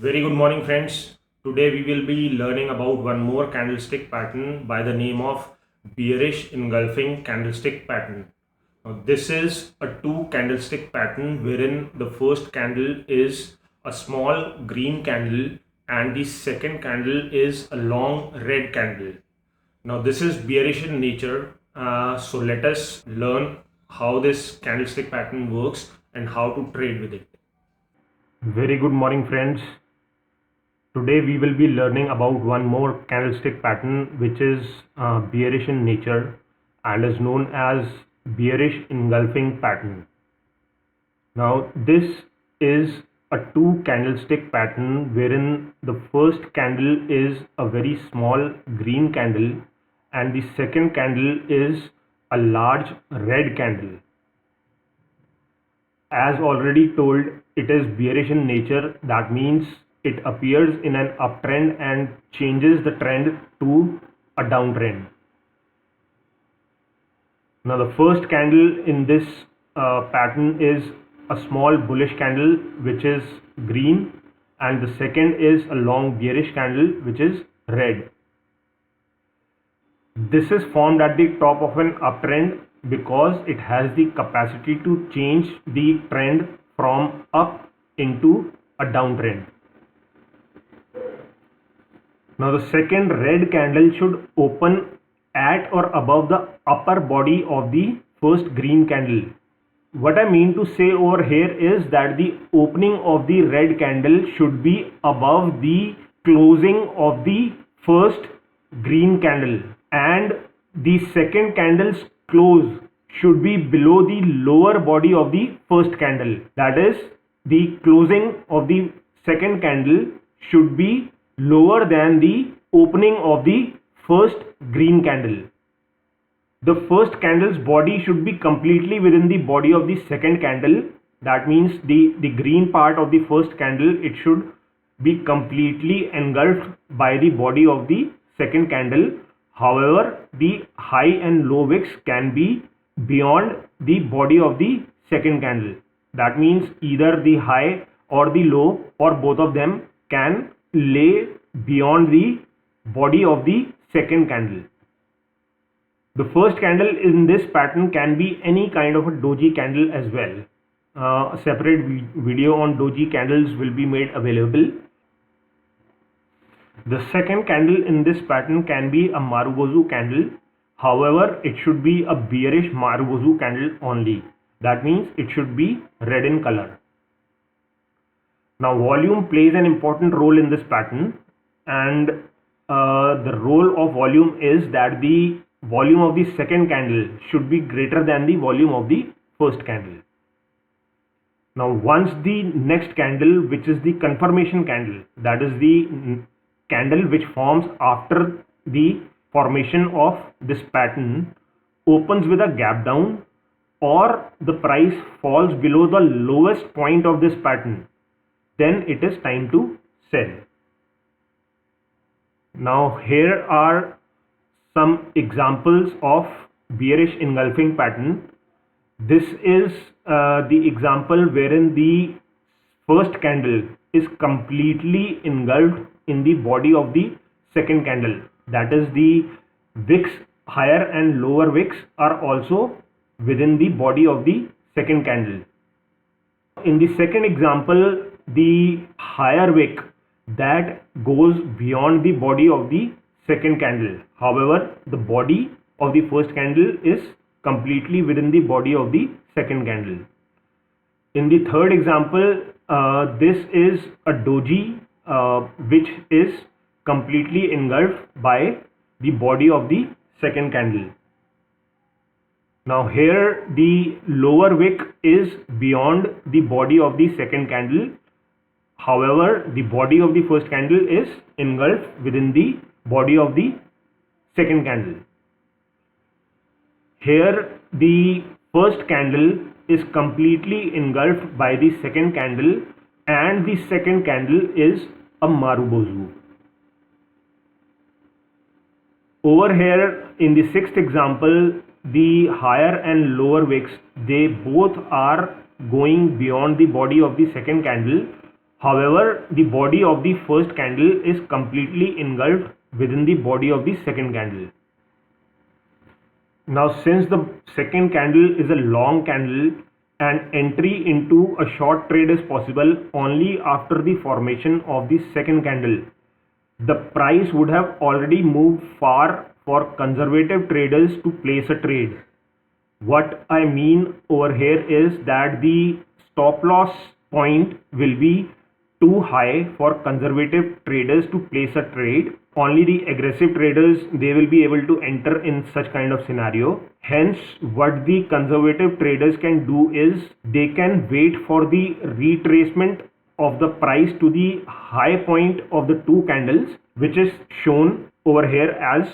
Very good morning, friends. Today we will be learning about one more candlestick pattern by the name of Bearish Engulfing candlestick pattern. Now, this is a two candlestick pattern wherein the first candle is a small green candle and the second candle is a long red candle. Now, this is bearish in nature. So let us learn how this candlestick pattern works and how to trade with it. Very good morning, friends. Today we will be learning about one more candlestick pattern which is bearish in nature and is known as bearish engulfing pattern. Now this is a two candlestick pattern wherein the first candle is a very small green candle and the second candle is a large red candle. As already told, it is bearish in nature. That means it appears in an uptrend and changes the trend to a downtrend. Now the first candle in this pattern is a small bullish candle which is green, and the second is a long bearish candle which is red. This is formed at the top of an uptrend because it has the capacity to change the trend from up into a downtrend. Now the second red candle should open at or above the upper body of the first green candle. What I mean to say over here is that the opening of the red candle should be above the closing of the first green candle, and the second candle's close should be below the lower body of the first candle. That is, the closing of the second candle should be lower than the opening of the first green candle. The first candle's body should be completely within the body of the second candle. That means the green part of the first candle, it should be completely engulfed by the body of the second candle. However, the high and low wicks can be beyond the body of the second candle. That means either the high or the low or both of them can lay beyond the body of the second candle. The first candle in this pattern can be any kind of a doji candle as well. A separate video on doji candles will be made available. The second candle in this pattern can be a Marubozu candle. However, it should be a bearish Marubozu candle only. That means it should be red in color. Now volume plays an important role in this pattern, and the role of volume is that the volume of the second candle should be greater than the volume of the first candle. Now once the next candle, which is the confirmation candle, that is the candle which forms after the formation of this pattern, opens with a gap down or the price falls below the lowest point of this pattern, then it is time to sell. Now here are some examples of bearish engulfing pattern. This is the example wherein the first candle is completely engulfed in the body of the second candle. That is, the wicks, higher and lower wicks, are also within the body of the second candle. In the second example, the higher wick that goes beyond the body of the second candle. However, the body of the first candle is completely within the body of the second candle. In the third example, this is a doji which is completely engulfed by the body of the second candle. Now here the lower wick is beyond the body of the second candle. However, the body of the first candle is engulfed within the body of the second candle. Here the first candle is completely engulfed by the second candle, and the second candle is a Marubozu. Over here in the sixth example, the higher and lower wicks, they both are going beyond the body of the second candle. However, the body of the first candle is completely engulfed within the body of the second candle. Now, since the second candle is a long candle and entry into a short trade is possible only after the formation of the second candle, the price would have already moved far for conservative traders to place a trade. What I mean over here is that the stop loss point will be too high for conservative traders to place a trade. Only the aggressive traders, they will be able to enter in such kind of scenario. Hence, what the conservative traders can do is they can wait for the retracement of the price to the high point of the two candles, which is shown over here as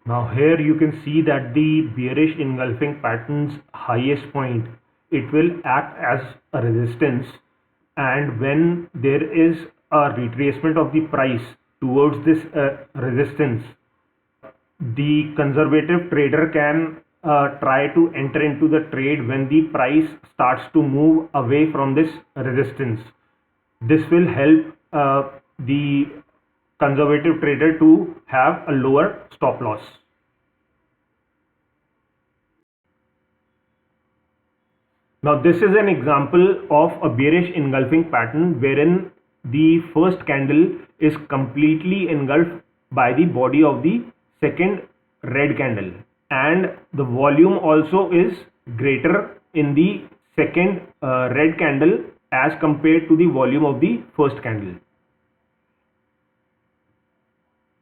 now. Here you can see that the bearish engulfing pattern's highest point, it will act as a resistance, and when there is a retracement of the price towards this resistance, the conservative trader can try to enter into the trade when the price starts to move away from this resistance. This will help the conservative trader to have a lower stop loss. Now, this is an example of a bearish engulfing pattern wherein the first candle is completely engulfed by the body of the second red candle, and the volume also is greater in the second red candle as compared to the volume of the first candle.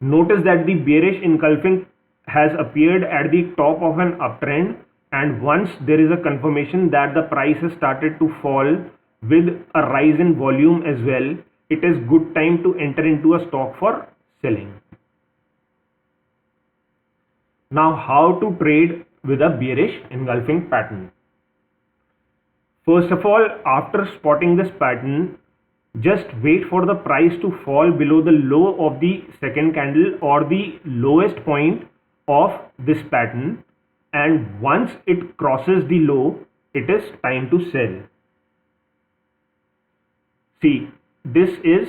Notice that the bearish engulfing has appeared at the top of an uptrend, and once there is a confirmation that the price has started to fall with a rise in volume as well, it is good time to enter into a stock for selling. Now, how to trade with a bearish engulfing pattern? First of all, after spotting this pattern, just wait for the price to fall below the low of the second candle or the lowest point of this pattern, and once it crosses the low, it is time to sell. See, this is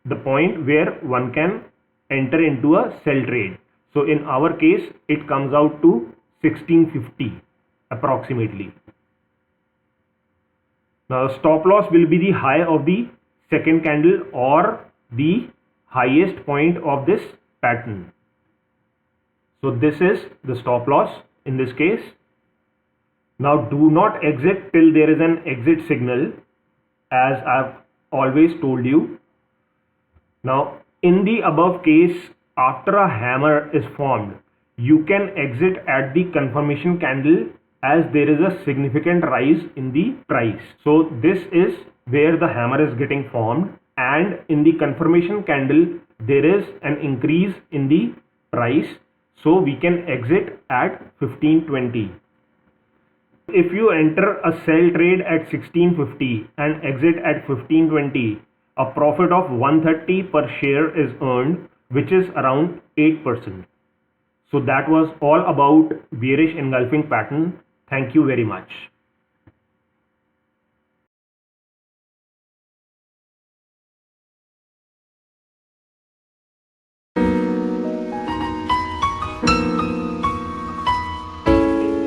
the point where one can enter into a sell trade. So in our case, it comes out to 1650 approximately. Now, stop loss will be the high of the second candle or the highest point of this pattern. So this is the stop loss in this case. Now, do not exit till there is an exit signal, as I've always told you. Now, in the above case, after a hammer is formed, you can exit at the confirmation candle as there is a significant rise in the price. So this is where the hammer is getting formed, and in the confirmation candle there is an increase in the price, so we can exit at 1520. If you enter a sell trade at 1650 and exit at 1520, a profit of 130 per share is earned, which is around 8%. So that was all about bearish engulfing pattern. Thank you very much.